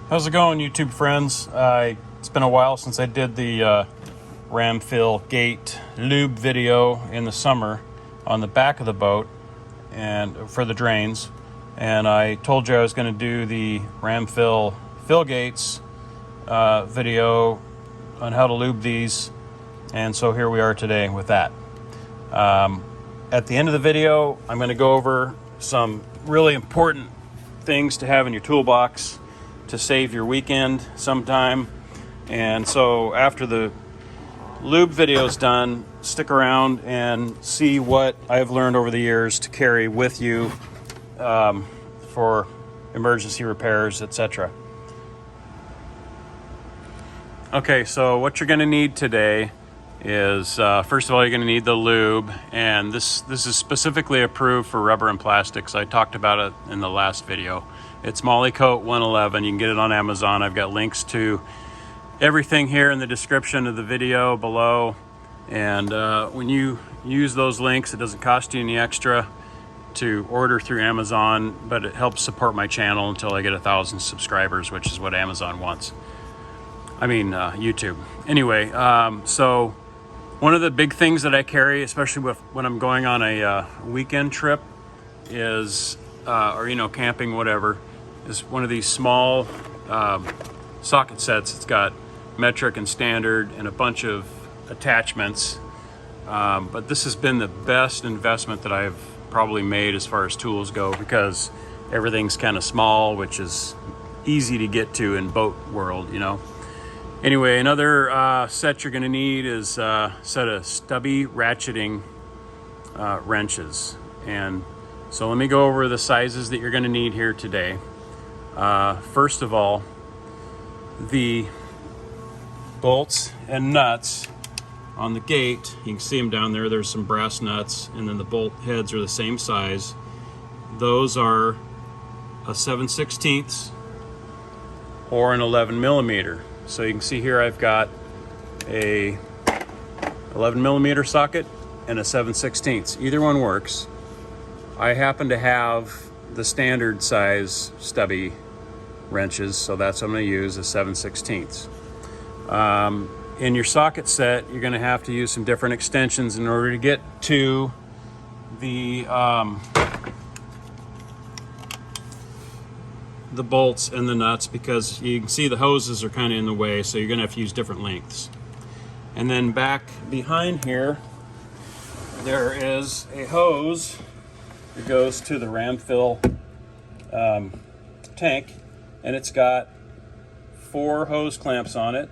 How's it going, YouTube friends? It's been a while since I did the Ramfill gate lube video in the summer on the back of the boat and for the drains, and I told you I was going to do the Ramfill fill gates video on how to lube these, and so here we are today with that. At the end of the video, I'm going to go over some really important things to have in your toolbox to save your weekend sometime. And so after the lube video is done, stick around and see what I've learned over the years to carry with you for emergency repairs, etc. Okay, so what you're going to need today is first of all, you're going to need the lube, and this is specifically approved for rubber and plastics. I talked about it in the last video. It's Molykote 111. You can get it on Amazon. I've got links to everything here in the description of the video below, and when you use those links, it doesn't cost you any extra to order through Amazon, but it helps support my channel until I get 1,000 subscribers, which is what Amazon wants. I mean YouTube. Anyway, so one of the big things that I carry, especially when I'm going on a weekend trip, is or camping, whatever, is one of these small socket sets. It's got metric and standard and a bunch of attachments, but this has been the best investment that I've probably made as far as tools go, because everything's kind of small, which is easy to get to in boat world, Anyway, another set you're going to need is a set of stubby ratcheting wrenches. And so let me go over the sizes that you're going to need here today. First of all, the bolts and nuts on the gate, you can see them down there. There's some brass nuts, and then the bolt heads are the same size. Those are a 7/16 or an 11 millimeter. So you can see here I've got a 11 millimeter socket and a 7/16. Either one works. I happen to have the standard size stubby wrenches, so that's what I'm going to use, a 7/16. In your socket set, you're going to have to use some different extensions in order to get to the bolts and the nuts, because you can see the hoses are kind of in the way, so you're going to have to use different lengths. And then back behind here, there is a hose that goes to the Ramfill tank, and it's got 4 hose clamps on it,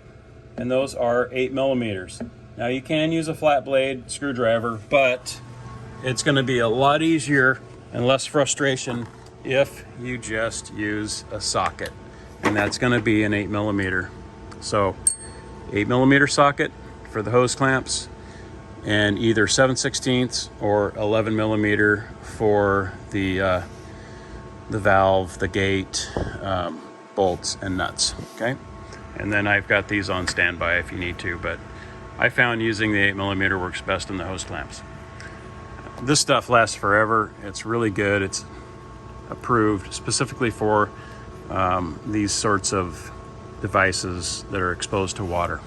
and those are 8 millimeters. Now you can use a flat blade screwdriver, but it's going to be a lot easier and less frustration if you just use a socket, and that's going to be an 8 millimeter. So 8 millimeter socket for the hose clamps, and either 7/16 or 11 millimeter for the valve, the gate, bolts and nuts. Okay, and then I've got these on standby if you need to, but I found using the 8 millimeter works best in the hose clamps. This stuff lasts forever. It's really good. It's approved specifically for these sorts of devices that are exposed to water.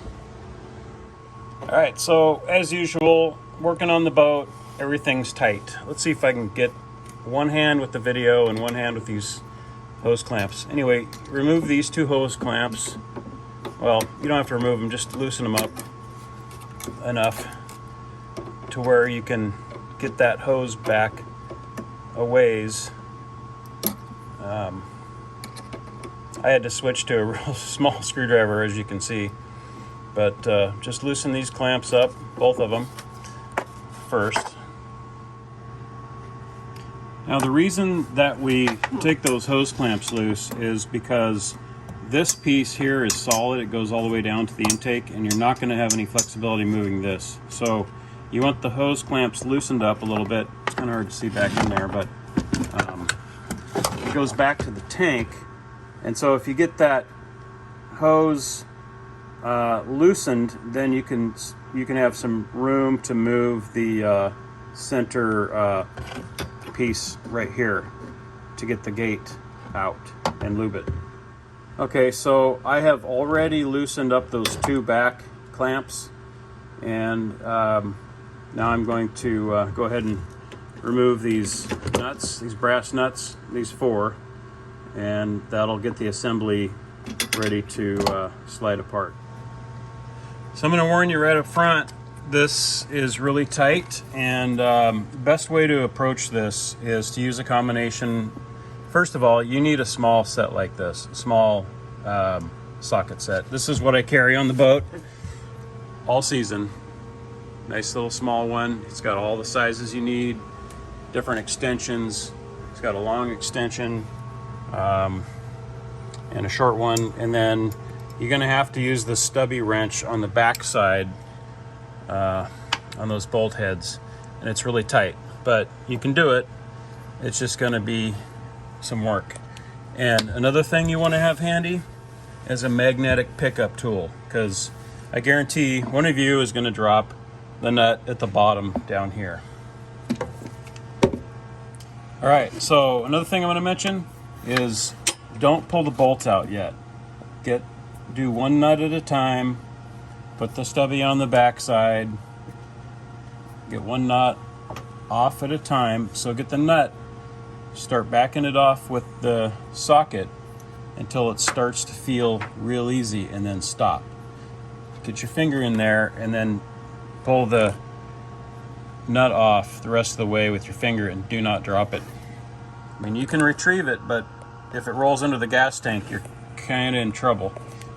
All right, so as usual, working on the boat, everything's tight. Let's see if I can get one hand with the video and one hand with these hose clamps. Anyway, remove these 2 hose clamps. Well, you don't have to remove them, just loosen them up enough to where you can get that hose back a ways. I had to switch to a real small screwdriver, as you can see, but just loosen these clamps up, both of them, first. Now the reason that we take those hose clamps loose is because this piece here is solid. It goes all the way down to the intake, and you're not going to have any flexibility moving this. So you want the hose clamps loosened up a little bit. It's kind of hard to see back in there, but it goes back to the tank. And so if you get that hose loosened, then you can have some room to move the center piece right here to get the gate out and lube it. Okay, so I have already loosened up those two back clamps, and now I'm going to go ahead and remove these nuts, these brass nuts, these four, and that'll get the assembly ready to slide apart. So I'm going to warn you right up front, this is really tight, and the best way to approach this is to use a combination. First of all, you need a small set like this, a small socket set. This is what I carry on the boat all season. Nice little small one. It's got all the sizes you need, different extensions. It's got a long extension and a short one, and then you're going to have to use the stubby wrench on the back side on those bolt heads, and it's really tight, but you can do it. It's just going to be some work. And another thing you want to have handy is a magnetic pickup tool, because I guarantee one of you is going to drop the nut at the bottom down here. All right, so another thing I'm going to mention is don't pull the bolts out yet. Do one nut at a time, put the stubby on the back side, get one knot off at a time. So get the nut, start backing it off with the socket until it starts to feel real easy, and then stop. Get your finger in there and then pull the nut off the rest of the way with your finger, and do not drop it. I mean, you can retrieve it, but if it rolls into the gas tank, you're kind of in trouble.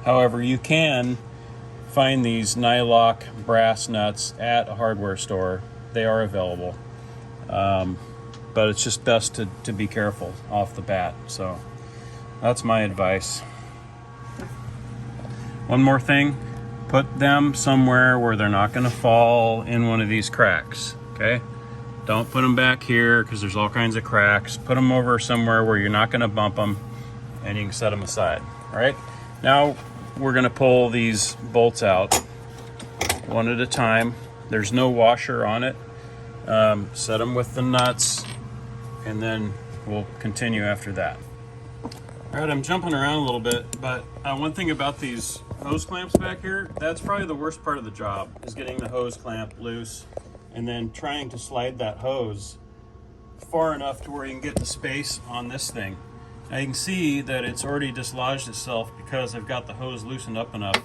However, you can find these nylock brass nuts at a hardware store. They are available. But it's just best to be careful off the bat. So that's my advice. One more thing, put them somewhere where they're not going to fall in one of these cracks, okay? Don't put them back here because there's all kinds of cracks. Put them over somewhere where you're not going to bump them, and you can set them aside. All right, now we're going to pull these bolts out one at a time. There's no washer on it. Set them with the nuts, and then we'll continue after that. All right, I'm jumping around a little bit, but one thing about these hose clamps back here, that's probably the worst part of the job, is getting the hose clamp loose and then trying to slide that hose far enough to where you can get the space on this thing. Now you can see that it's already dislodged itself because I've got the hose loosened up enough.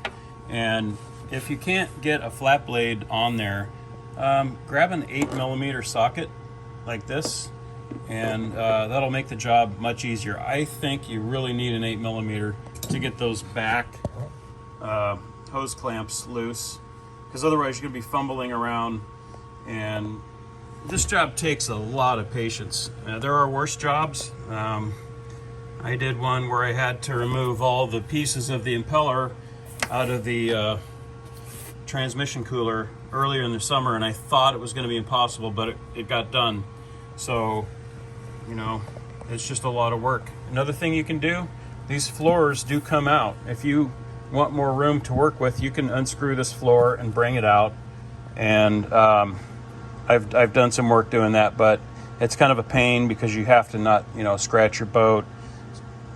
And if you can't get a flat blade on there, grab an 8mm socket like this, and that'll make the job much easier. I think you really need an 8mm to get those back hose clamps loose, because otherwise you're going to be fumbling around, and this job takes a lot of patience. There are worse jobs. I did one where I had to remove all the pieces of the impeller out of the transmission cooler earlier in the summer, and I thought it was going to be impossible, but it got done. So, you know, it's just a lot of work. Another thing you can do, these floors do come out. If you want more room to work with, you can unscrew this floor and bring it out. And I've done some work doing that, but it's kind of a pain because you have to not, scratch your boat,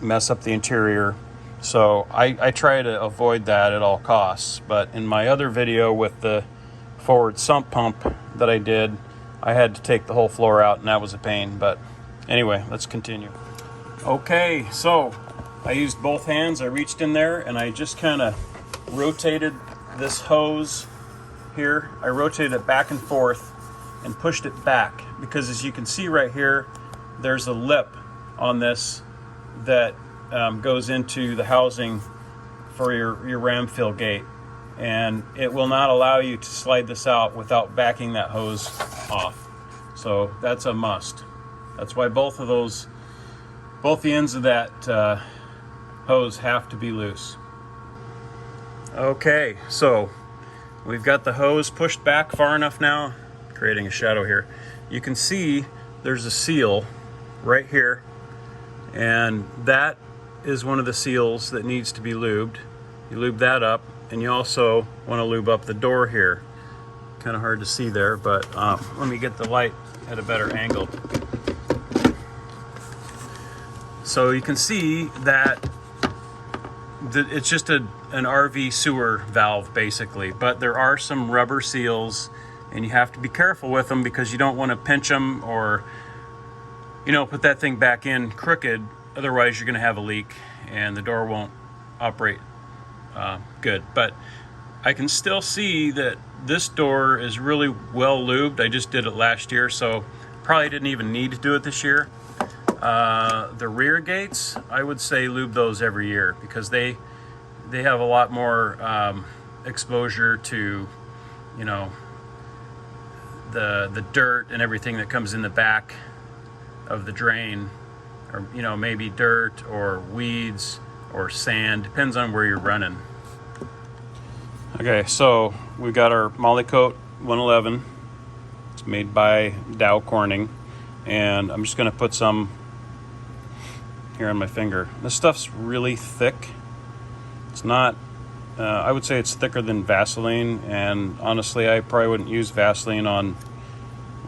mess up the interior. So I try to avoid that at all costs. But in my other video with the forward sump pump that I did, I had to take the whole floor out, and that was a pain. But anyway, let's continue. Okay, so I used both hands. I reached in there and I just kind of rotated this hose here. I rotated it back and forth and pushed it back, because as you can see right here, there's a lip on this that goes into the housing for your Ramfill gate, and it will not allow you to slide this out without backing that hose off. So that's a must. That's why both the ends of that hose have to be loose. Okay, so we've got the hose pushed back far enough now, creating a shadow here. You can see there's a seal right here, and that is one of the seals that needs to be lubed. You lube that up, and you also want to lube up the door here. Kind of hard to see there, but let me get the light at a better angle. So you can see that it's just an RV sewer valve basically, but there are some rubber seals and you have to be careful with them because you don't want to pinch them or, you know, put that thing back in crooked. Otherwise you're going to have a leak and the door won't operate good. But I can still see that this door is really well lubed. I just did it last year, so probably didn't even need to do it this year. The rear gates, I would say lube those every year because they have a lot more exposure to, you know, the dirt and everything that comes in the back of the drain, or, you know, maybe dirt or weeds or sand, depends on where you're running. Okay, so we've got our Molykote 111. It's made by Dow Corning, and I'm just going to put some here on my finger. This stuff's really thick. It's not, I would say it's thicker than Vaseline, and honestly I probably wouldn't use Vaseline on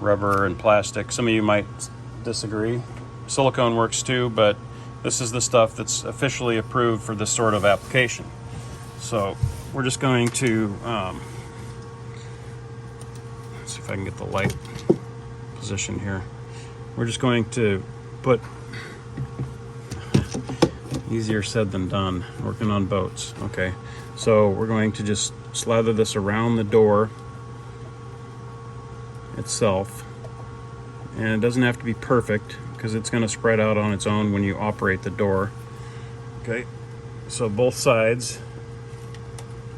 rubber and plastic. Some of you might disagree. Silicone works too, but this is the stuff that's officially approved for this sort of application. So we're just going to, let's see if I can get the light position here. We're just going to put, easier said than done, working on boats. Okay, so we're going to just slather this around the door itself, and it doesn't have to be perfect because it's going to spread out on its own when you operate the door. Okay, so both sides,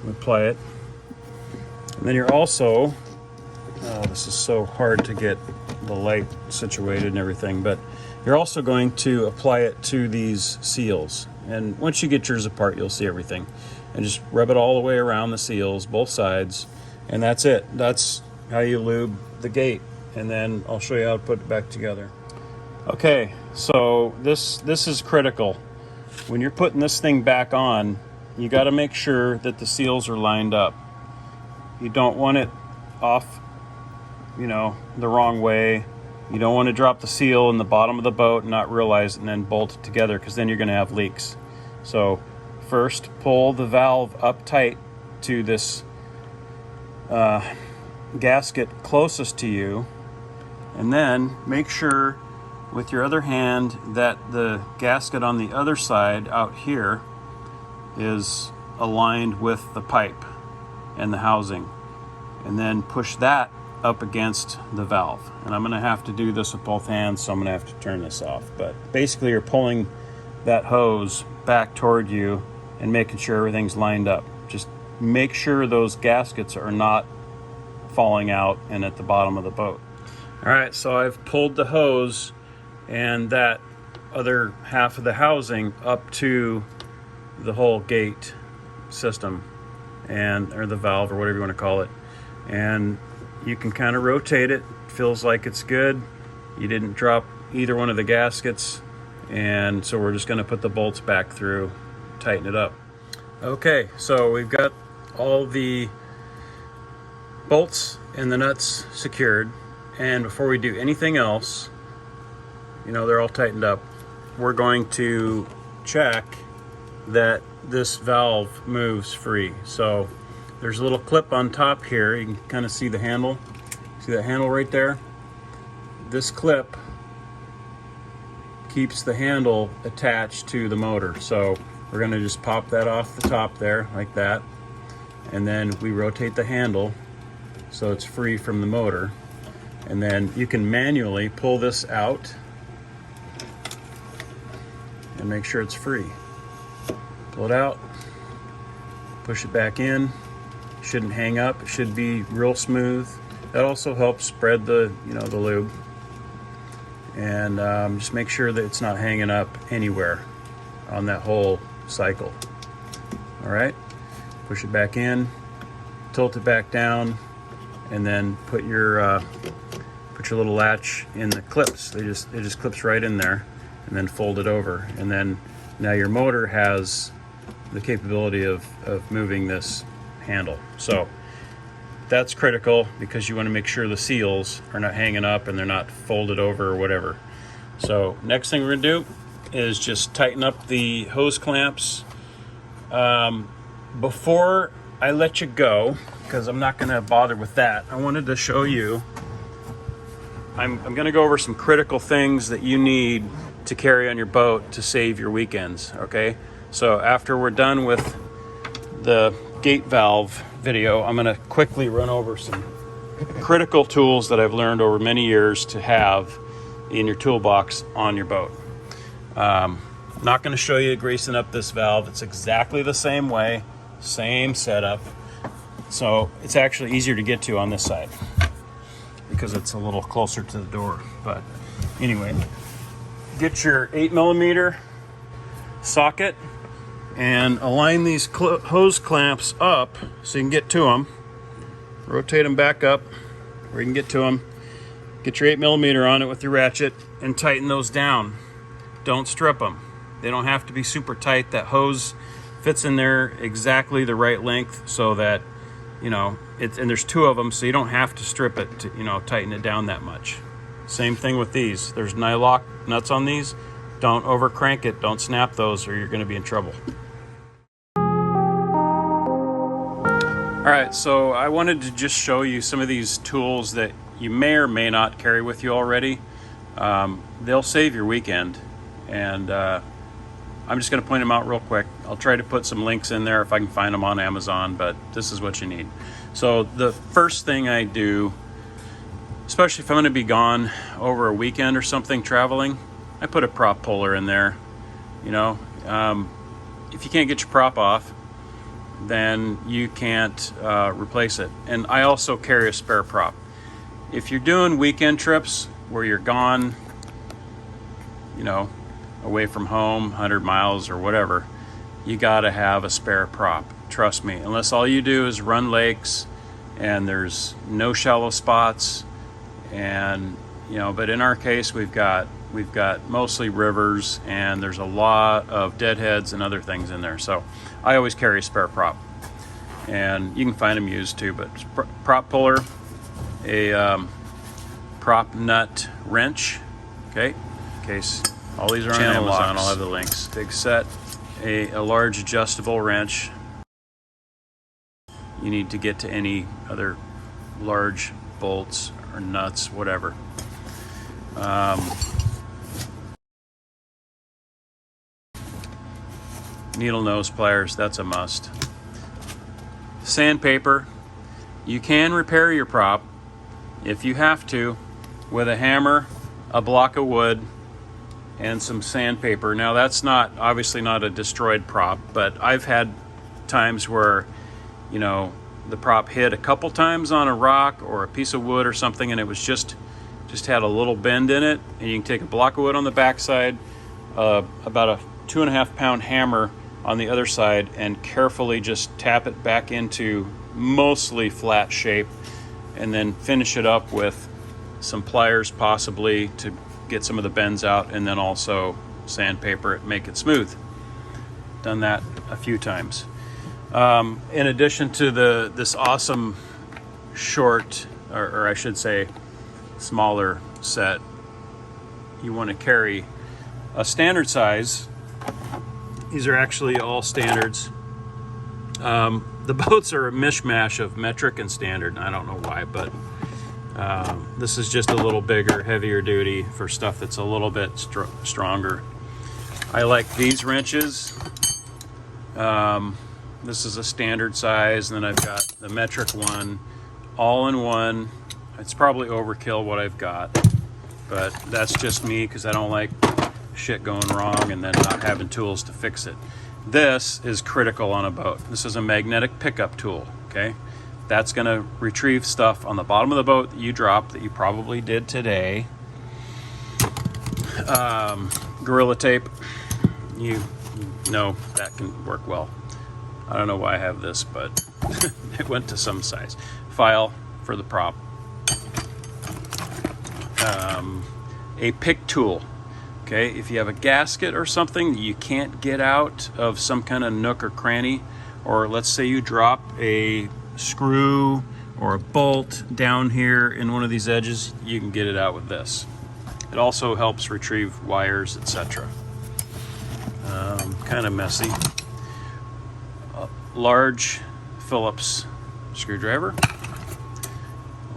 apply it, and then you're also, this is so hard to get the light situated and everything, but you're also going to apply it to these seals. And once you get yours apart, you'll see everything. And just rub it all the way around the seals, both sides, and that's it. That's how you lube the gate. And then I'll show you how to put it back together. Okay, so this is critical. When you're putting this thing back on, you got to make sure that the seals are lined up. You don't want it off, you know, the wrong way. You don't want to drop the seal in the bottom of the boat and not realize it and then bolt it together, because then you're going to have leaks. So first, pull the valve up tight to this gasket closest to you, and then make sure with your other hand that the gasket on the other side out here is aligned with the pipe and the housing, and then push that up against the valve. And I'm going to have to do this with both hands, so I'm going to have to turn this off. But basically you're pulling that hose back toward you and making sure everything's lined up. Just make sure those gaskets are not falling out and at the bottom of the boat. All right, so I've pulled the hose and that other half of the housing up to the whole gate system, and or the valve or whatever you want to call it, and you can kind of rotate it. Feels like it's good. You didn't drop either one of the gaskets, and so we're just going to put the bolts back through, tighten it up. Okay, so we've got all the bolts and the nuts secured, and before we do anything else, you know, they're all tightened up, we're going to check that this valve moves free. So there's a little clip on top here. You can kind of see the handle. See that handle right there? This clip keeps the handle attached to the motor. So we're going to just pop that off the top there like that, and then we rotate the handle so it's free from the motor, and then you can manually pull this out and make sure it's free. Pull it out, push it back in. Shouldn't hang up. It should be real smooth. That also helps spread the, you know, the lube. And just make sure that it's not hanging up anywhere on that whole cycle. All right, push it back in, tilt it back down, and then put your little latch in the clips. It just clips right in there, and then fold it over. And then now your motor has the capability of moving this handle. So that's critical because you want to make sure the seals are not hanging up and they're not folded over or whatever. So next thing we're going to do is just tighten up the hose clamps Before I let you go, because I'm not going to bother with that, I wanted to show you, I'm going to go over some critical things that you need to carry on your boat to save your weekends, okay? So after we're done with the gate valve video, I'm going to quickly run over some critical tools that I've learned over many years to have in your toolbox on your boat. I'm not going to show you greasing up this valve. It's exactly the same way, same setup. So it's actually easier to get to on this side because it's a little closer to the door. But anyway, get your 8mm socket and align these hose clamps up so you can get to them. Rotate them back up where you can get to them. Get your 8mm on it with your ratchet and tighten those down. Don't strip them. They don't have to be super tight. That hose fits in there exactly the right length so that, you know, and there's two of them, so you don't have to strip it to, you know, tighten it down that much. Same thing with these. There's nylock nuts on these. Don't over crank it. Don't snap those or you're going to be in trouble. All right, so I wanted to just show you some of these tools that you may or may not carry with you already. They'll save your weekend, and I'm just going to point them out real quick. I'll try to put some links in there if I can find them on Amazon, but this is what you need. So the first thing I do, especially if I'm going to be gone over a weekend or something traveling, I put a prop puller in there. You know, if you can't get your prop off, then you can't replace it. And I also carry a spare prop. If you're doing weekend trips where you're gone, you know, away from home, 100 miles or whatever, you gotta have a spare prop. Trust me, unless all you do is run lakes and there's no shallow spots, and you know, but in our case we've got mostly rivers and there's a lot of deadheads and other things in there. So I always carry a spare prop, and you can find them used too, but prop puller, a prop nut wrench, okay, in case all these are on Amazon, I'll have the links. Big set, a large adjustable wrench. You need to get to any other large bolts or nuts, whatever. Needle nose pliers, that's a must. Sandpaper. You can repair your prop if you have to with a hammer, a block of wood, and some sandpaper. Now that's not, obviously not a destroyed prop, but I've had times where, you know, the prop hit a couple times on a rock or a piece of wood or something, and it was just had a little bend in it, and you can take a block of wood on the backside, about a 2.5 pound hammer on the other side, and carefully just tap it back into mostly flat shape, and then finish it up with some pliers possibly to get some of the bends out, and then also sandpaper it, make it smooth. Done that a few times. In addition to this awesome short, or I should say smaller set, you want to carry a standard size. These are actually all standards. The boats are a mishmash of metric and standard. I don't know why, but this is just a little bigger, heavier duty for stuff that's a little bit stronger. I like these wrenches. This is a standard size, and then I've got the metric one, all in one. It's probably overkill what I've got, but that's just me because I don't like shit going wrong and then not having tools to fix it. This is critical on a boat. This is a magnetic pickup tool, okay? That's gonna retrieve stuff on the bottom of the boat that you dropped that you probably did today. Gorilla tape, you know that can work well. I don't know why I have this, but it went to some size. File for the prop. A pick tool. Okay, if you have a gasket or something that you can't get out of some kind of nook or cranny, or let's say you drop a screw or a bolt down here in one of these edges, you can get it out with this. It also helps retrieve wires, etc. Kind of messy. large Phillips screwdriver,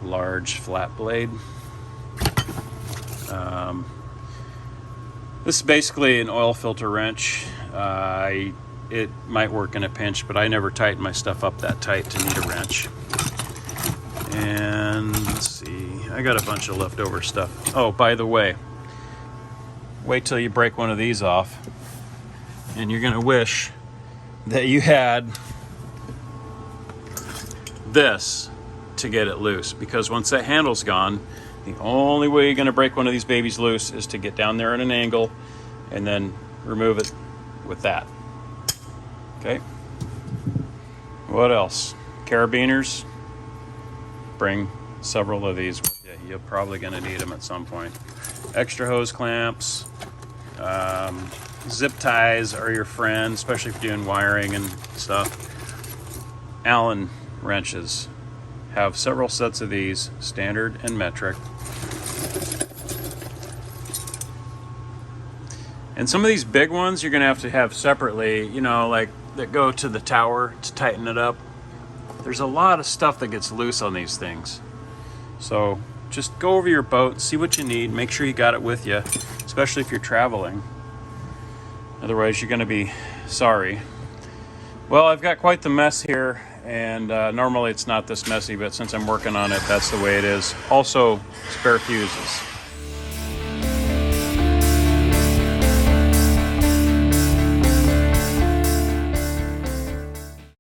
large flat blade. This is basically an oil filter wrench. It might work in a pinch, but I never tighten my stuff up that tight to need a wrench. And let's see, I got a bunch of leftover stuff. Oh, by the way, wait till you break one of these off, and you're gonna wish that you had this to get it loose, because once that handle's gone, the only way you're gonna break one of these babies loose is to get down there at an angle and then remove it with that. Okay. What else? Carabiners. Bring several of these with you. You're probably going to need them at some point. Extra hose clamps. Zip ties are your friend, especially if you're doing wiring and stuff. Allen wrenches. Have several sets of these, standard and metric. And some of these big ones you're going to have separately, you know, like that go to the tower to tighten it up. There's a lot of stuff that gets loose on these things. So just go over your boat, see what you need, make sure you got it with you, especially if you're traveling. Otherwise you're going to be sorry. Well, I've got quite the mess here, and normally it's not this messy, but since I'm working on it, that's the way it is. Also, spare fuses.